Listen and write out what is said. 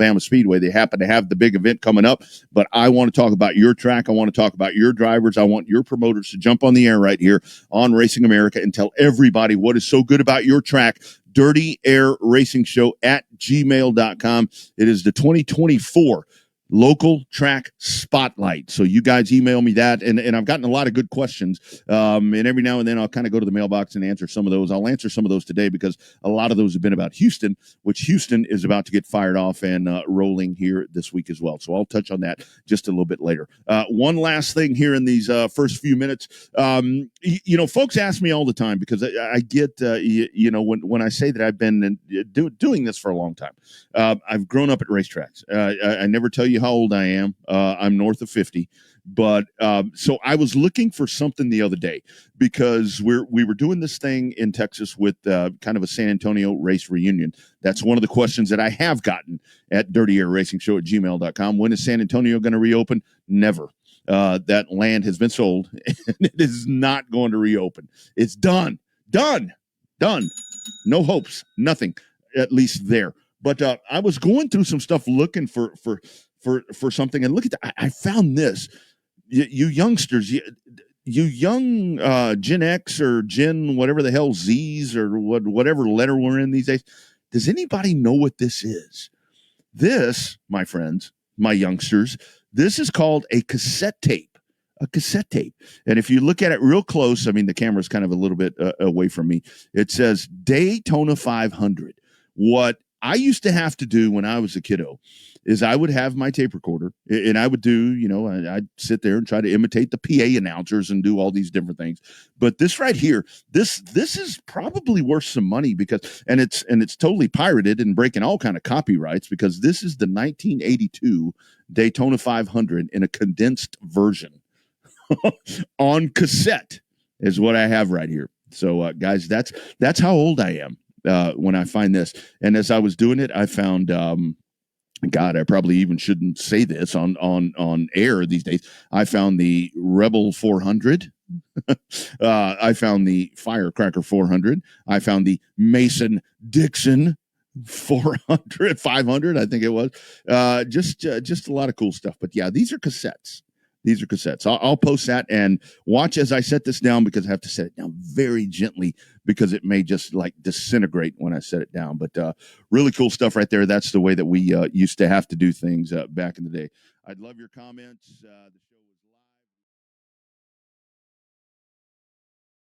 Alabama Speedway. They happen to have the big event coming up, but I want to talk about your track. I want to talk about your drivers. I want your promoters to jump on the air right here on Racing America and tell everybody what is so good about your track. Dirty Air Racing Show at gmail.com. It is the 2024 Local Track Spotlight. So you guys email me that, and I've gotten a lot of good questions, and every now and then I'll kind of go to the mailbox and answer some of those. I'll answer some of those today because a lot of those have been about Houston, which Houston is about to get fired off and rolling here this week as well. So I'll touch on that just a little bit later. One last thing here in these first few minutes. Folks ask me all the time because I get, when I say that I've been doing this for a long time. I've grown up at racetracks. I never tell you how old I am. I'm north of 50. But so I was looking for something the other day because we were doing this thing in Texas with kind of a San Antonio race reunion. That's one of the questions that I have gotten at dirtyairracingshow@gmail.com. When is San Antonio going to reopen? Never. That land has been sold, and it is not going to reopen. It's done. No hopes, nothing, at least there. But I was going through some stuff looking for something, and look at that. I found this. You youngsters, you young Gen X or Gen whatever the hell Z's or whatever letter we're in these days. Does anybody know what this is? This, my friends, my youngsters, this is called a cassette tape. A cassette tape. And if you look at it real close, I mean, the camera's kind of a little bit away from me. It says Daytona 500. What I used to have to do when I was a kiddo is I would have my tape recorder and I would do, I'd sit there and try to imitate the PA announcers and do all these different things. But this right here, this is probably worth some money because it's totally pirated and breaking all kind of copyrights because this is the 1982 Daytona 500 in a condensed version on cassette is what I have right here. So guys, that's how old I am. When I find this. And as I was doing it, I found, God, I probably even shouldn't say this on air these days. I found the Rebel 400. I found the Firecracker 400. I found the Mason-Dixon 500, I think it was. Just a lot of cool stuff. But yeah, these are cassettes. These are cassettes. I'll post that and watch as I set this down because I have to set it down very gently because it may just like disintegrate when I set it down. But really cool stuff right there. That's the way that we used to have to do things back in the day. I'd love your comments.